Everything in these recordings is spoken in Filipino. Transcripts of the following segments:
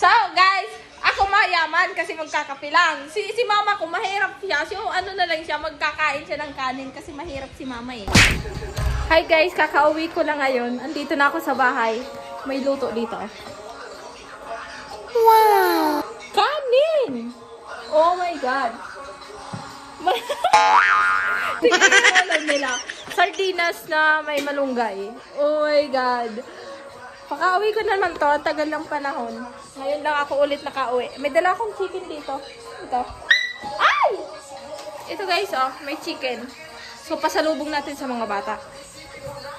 So, guys, ako mayaman kasi magkakapilang. Si mama ko mahirap siya. So, ano na lang siya, magkakain siya ng kanin kasi mahirap si mama eh. Hi guys, kakauwi ko lang ngayon. Andito na ako sa bahay. May luto dito. Wow! Kanin! Oh my God! Tingnan mo lang nila. Sardinas na may malunggay. Oh my God! Pakauwi ko naman to, tagal lang panahon. Ngayon lang ako ulit nakauwi. May dala akong chicken dito. Ito. Ay! Ito guys, oh, may chicken. So, pasalubong natin sa mga bata.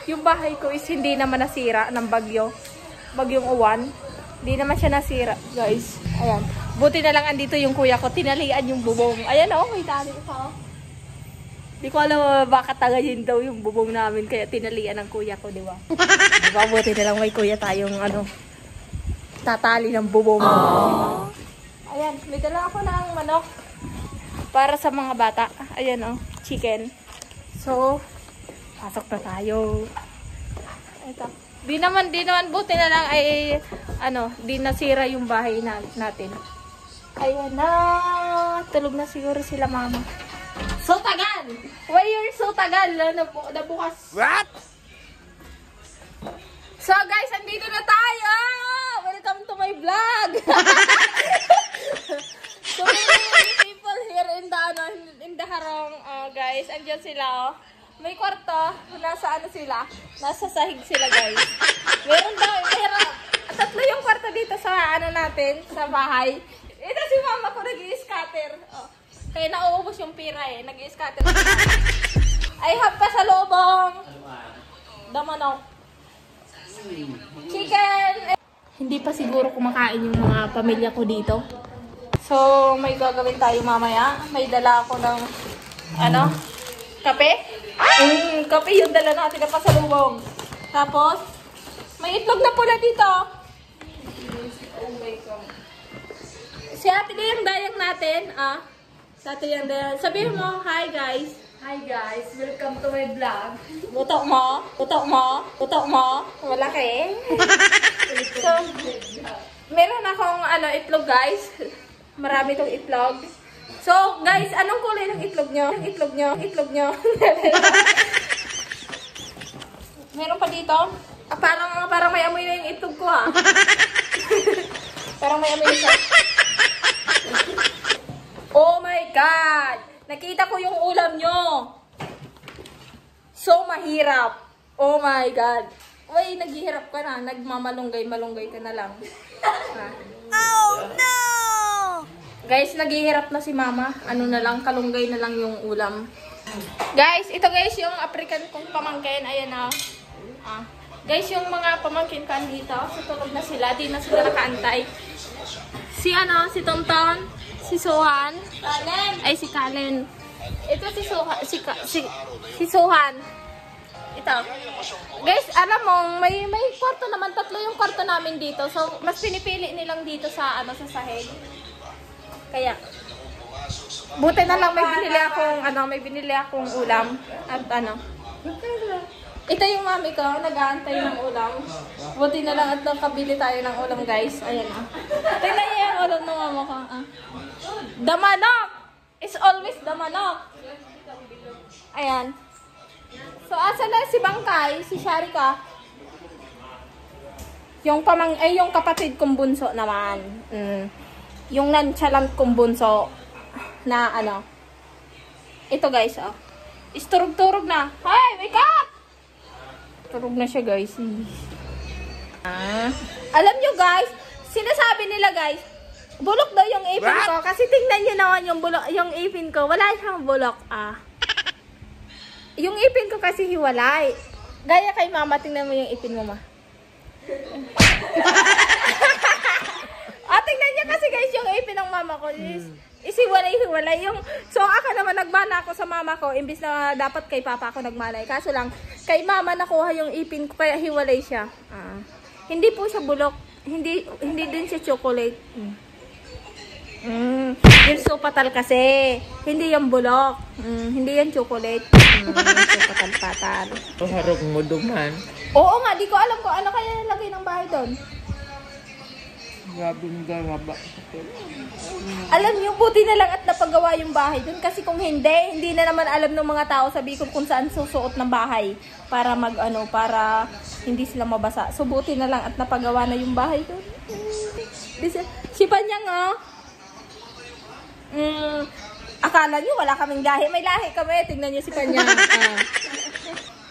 Yung bahay ko is hindi naman nasira ng bagyo. Bagyong uwan. Hindi naman siya nasira, guys. Ayan. Buti na lang andito yung kuya ko. Tinalian yung bubong. Ayan, oh, may tali pa, oh. Di ko alam baka tagayin daw yung bubong namin kaya tinalian ng kuya ko, di ba? Di ba? Buti na lang may kuya tayong ano, tatali ng bubong. Ayan, may dala ako ng manok para sa mga bata. Ayan oh, chicken. So, pasok na tayo. Ito. Di naman buti na lang ay ano, di nasira yung bahay natin. Ayan na, tulog na siguro sila mama. So tagal! Why you're so tagal? Nabukas. What? So guys, andito na tayo! Welcome to my vlog! So many people here in the harong, guys. Andyan sila, oh. May kwarto. Nasa ano sila? Nasa sahig sila, guys. Meron tatlo yung kwarto dito sa ano natin, sa bahay. Ito si mama ko nag-i-scatter. Oh. Kaya nauubos yung pira eh. Nag-i-scatter. I have pasalubong. Damanok. Chicken. Hindi pa siguro kumakain yung mga pamilya ko dito. So, may gagawin tayo mamaya. May dala ako ng, ano, kape. Kape yung dala natin na pasalubong. Tapos, may itlog na pula dito. Si Ate Dayang Dayang natin, Ate Dayang Dayang. Sabihin mo, hi guys. Hi guys, welcome to my vlog. Butok mo. Butok mo. Butok mo. Malaki. So, meron akong itlog guys. Marami tong itlog. So, guys, anong kulay ng itlog nyo? Itlog nyo. Itlog nyo. Meron pa dito. Parang may amoy na yung itlog ko ha. Parang may amoy na. Oh my God! Nakita ko yung ulam nyo. So mahirap. Oh my God. Uy, naghihirap ka na. Nagmamalunggay-malunggay ka na lang. Oh no! Guys, naghihirap na si mama. Ano na lang, kalunggay na lang yung ulam. Guys, ito guys yung African kong pamangkin. Ayan na. Guys, yung mga pamangkin ko dito. Tutulog na sila. Di na sila nakaantay. Si Tonton. Si Suhan. Ay, si Kalen. Ito si Suhan. Si Suhan. Ito. Guys, alam mo, may kwarto naman. Tatlo yung kwarto namin dito. So, mas pinipili nilang dito sa, sa sahig. Kaya, buti na lang may binili akong ulam. At ito yung mami ko, nag-aantay ng ulam. Buti na lang at nakabili tayo ng ulam, guys. Ayan na. Tingnan niyo yung ulam ng mama ko. The manok! It's always the manok. Ayan. So, asa na si Bangkay, si Sharika? Yung kapatid kong bunso naman. Yung nonchalant kong bunso na ito guys, isturog-turog na. Hey, wake up! Turog na siya, guys. Alam nyo, guys, sinasabi nila, guys, bulok daw yung ipin ko. Kasi tingnan nyo naman yung ipin ko. Wala siyang bulok, Yung ipin ko kasi hiwalay. Gaya kay mama, tingnan mo yung ipin mo, ma. Tingnan nyo kasi, guys, yung ipin ng mama ko is hiwalay. So, ako naman nagmana ako sa mama ko, imbis na dapat kay papa ako nagmanay. Kaso lang, kay mama nakuha yung ipin ko, kaya hiwalay siya. Hindi po siya bulok. Hindi din siya chocolate. Yung sopatal kasi. Hindi yung bulok. Hindi yan chocolate. Sopatal-patal. Harap mo duman. Oo nga, di ko alam kung ano kaya nilagay ng bahay doon. Grabe ng garaba. Alam niyo, buti na lang at napagawa yung bahay dun. Kasi kung hindi na naman alam ng mga tao sa Bicol kung saan susuot ng bahay. Para para hindi sila mabasa. So, buti na lang at napagawa na yung bahay dun. Si Panyang, oh. Akala niyo wala kaming lahi. May lahi kami. Tingnan niyo si Panyang.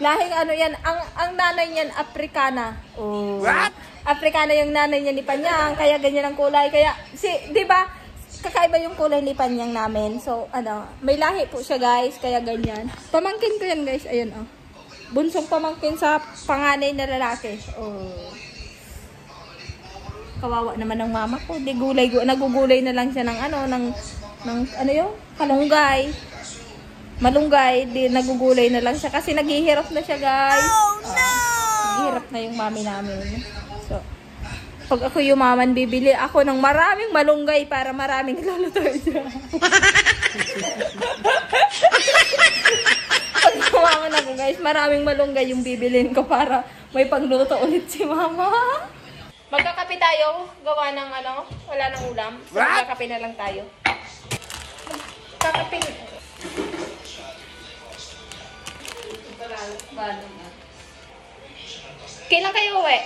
Lahing ano yan. Ang nanay niyan, Africana. Oh. What? Africana yung nanay niya ni Panyang. Kaya ganyan ang kulay. Kaya, di ba? Kakaiba yung kulay ni Panyang namin. So, may lahi po siya, guys. Kaya ganyan. Pamangkin ko yan, guys. Ayun, oh. Bunsong pamangkin sa panganay na lalaki. Oh. Kawawa naman ng mama ko. Di nagugulay na lang siya ng kalunggay. Malunggay. Di nagugulay na lang siya. Kasi naghihirap na siya, guys. Oh, no! Naghihirap na yung mami namin. So, pag ako yumaman, bibili ako ng maraming malunggay para maraming lulutuin siya. Pag yumaman ako, guys, maraming malunggay yung bibilin ko para may pagluto ulit si mama. Magkakape tayo. Gawa ng wala nang ulam. So, magkakape na lang tayo. Magkakape. Kailan kayo uwi?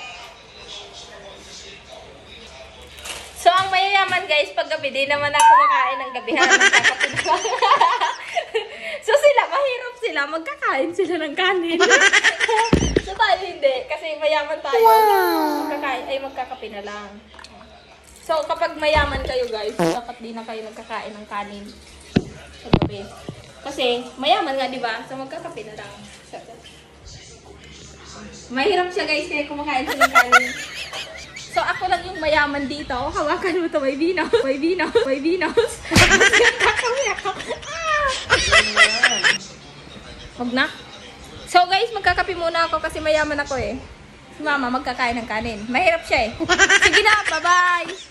So, ang mayayaman, guys, pag gabi, di naman ako kumakain ng gabihan. So, mahirap sila. Magkakain sila ng kanin. So, tayo hindi. Kasi mayaman tayo. Magkakape na lang. So, kapag mayaman kayo, guys, dapat di na kayo magkakain ng kanin sa gabi. Kasi, mayaman nga, di ba? So, magkakape na lang. Mahirap siya, guys, kaya kumakain sila ng kanin. So, ako lang yung mayaman dito. Hawakan mo to, may binaw. May binaw. May binaw. Huwag na. So, guys, magkakape muna ako kasi mayaman ako eh. Si mama magkakain ng kanin. Mahirap siya eh. Sige na, bye-bye!